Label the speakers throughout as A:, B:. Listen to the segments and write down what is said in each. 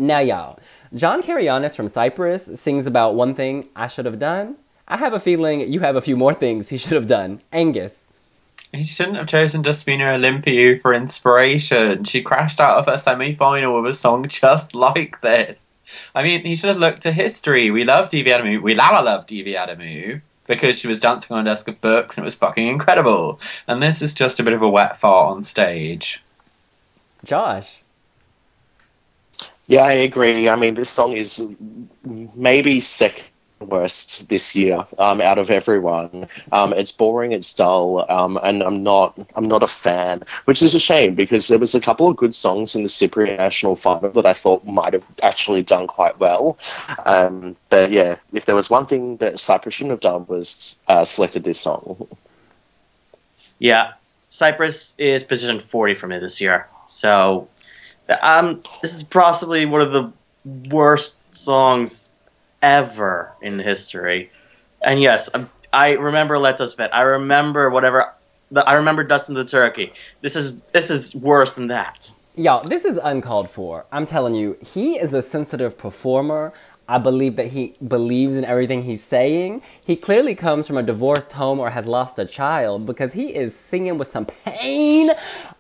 A: Now, y'all, John Karayiannis from Cyprus sings about one thing I should have done. I have a feeling you have a few more things he should have done. Angus.
B: He shouldn't have chosen Despina Olympiou for inspiration. She crashed out of her semi-final with a song just like this. I mean, he should have looked to history. We love Devi Adamu. We lala love Devi Adamu because she was dancing on a desk of books and it was fucking incredible. And this is just a bit of a wet fart on stage.
A: Josh.
C: Yeah, I agree. I mean, this song is maybe second worst this year out of everyone. It's boring, it's dull, and I'm not a fan, which is a shame because there was a couple of good songs in the Cypriot national final that I thought might have actually done quite well. But yeah, if there was one thing that Cyprus shouldn't have done was selected this song.
D: Yeah, Cyprus is position 40 for me this year. So this is possibly one of the worst songs ever in history. And yes, I remember Let Us Vet. I remember I remember Dustin the Turkey. This is worse than that.
A: Y'all, this is uncalled for. I'm telling you, he is a sensitive performer. I believe that he believes in everything he's saying. He clearly comes from a divorced home or has lost a child because he is singing with some pain.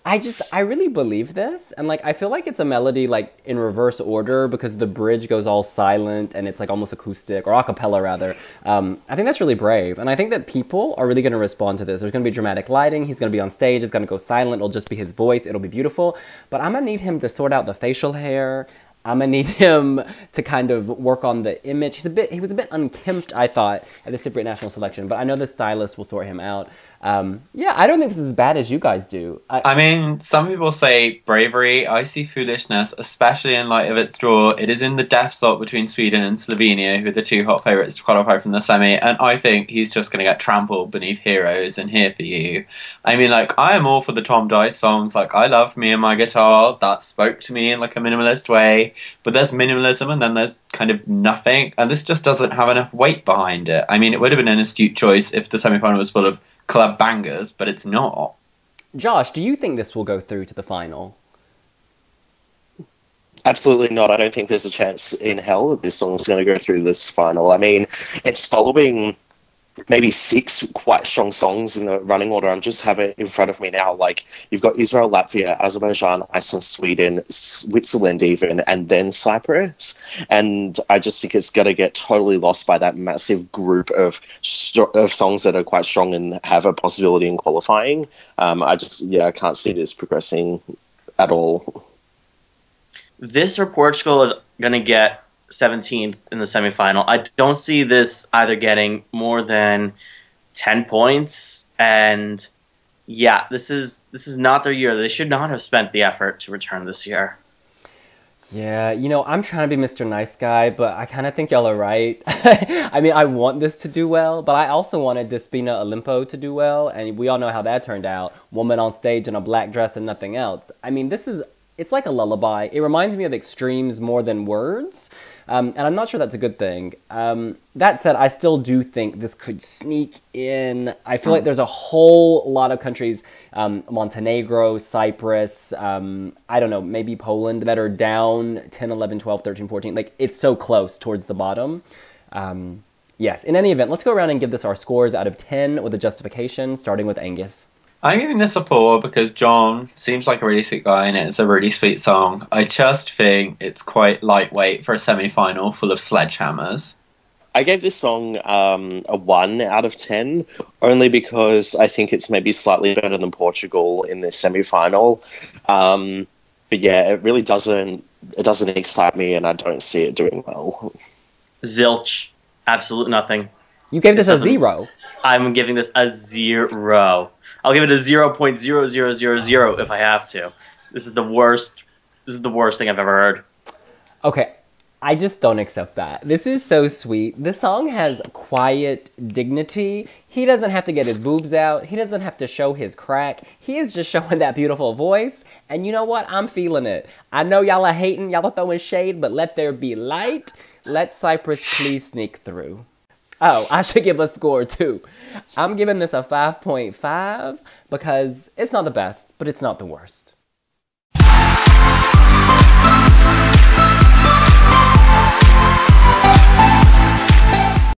A: I really believe this. And like, I feel like it's a melody like in reverse order because the bridge goes all silent and it's like almost acoustic or a cappella rather. I think that's really brave. And I think that people are really gonna respond to this. There's gonna be dramatic lighting. He's gonna be on stage. It's gonna go silent. It'll just be his voice. It'll be beautiful. But I'm gonna need him to sort out the facial hair. I'm gonna need him to kind of work on the image. He was a bit unkempt, I thought, at the Cypriot national selection, but I know the stylist will sort him out. Yeah, I don't think this is as bad as you guys do.
B: I mean, some people say bravery. I see foolishness, especially in light of its draw. It is in the death slot between Sweden and Slovenia, who are the two hot favourites to qualify from the semi, and I think he's just going to get trampled beneath Heroes and Here For You. I mean, like, I am all for the Tom Dice songs. Like, I loved Me and My Guitar. That spoke to me in, like, a minimalist way. But there's minimalism and then there's kind of nothing, and this just doesn't have enough weight behind it. I mean, it would have been an astute choice if the semi-final was full of club bangers, but it's not.
A: Josh, do you think this will go through to the final?
C: Absolutely not. I don't think there's a chance in hell that this song is going to go through this final. I mean, it's following maybe 6 quite strong songs in the running order. I'm just having it in front of me now. Like, you've got Israel, Latvia, Azerbaijan, Iceland, Sweden, Switzerland even, and then Cyprus. And I just think it's going to get totally lost by that massive group of songs that are quite strong and have a possibility in qualifying. I can't see this progressing at all.
D: This or Portugal is going to get 17th in the semifinal. I don't see this either getting more than 10 points. And yeah, this is not their year. They should not have spent the effort to return this year.
A: Yeah, you know, I'm trying to be Mr. Nice Guy, but I kind of think y'all are right. I mean, I want this to do well, but I also wanted Despina Olympiou to do well, and we all know how that turned out. Woman on stage in a black dress and nothing else. I mean, it's like a lullaby. It reminds me of extremes more than words. And I'm not sure that's a good thing. That said, I still do think this could sneak in. I feel like there's a whole lot of countries, Montenegro, Cyprus, I don't know, maybe Poland, that are down 10, 11, 12, 13, 14. Like, it's so close towards the bottom. Yes, in any event, let's go around and give this our scores out of 10 with a justification, starting with Angus.
B: I'm giving this a 4 because John seems like a really sweet guy and it's a really sweet song. I just think it's quite lightweight for a semi-final full of sledgehammers.
C: I gave this song a 1 out of 10, only because I think it's maybe slightly better than Portugal in the semi-final. But yeah, it really doesn't excite me and I don't see it doing well.
D: Zilch. Absolute nothing.
A: You gave this a 0.
D: I'm giving this a 0. I'll give it a 0.0000 if I have to. This is the worst. This is the worst thing I've ever heard.
A: Okay, I just don't accept that. This is so sweet. This song has quiet dignity. He doesn't have to get his boobs out. He doesn't have to show his crack. He is just showing that beautiful voice. And you know what? I'm feeling it. I know y'all are hating, y'all are throwing shade, but let there be light. Let Cyprus please sneak through. Oh, I should give a score too. I'm giving this a 5.5 because it's not the best, but it's not the worst.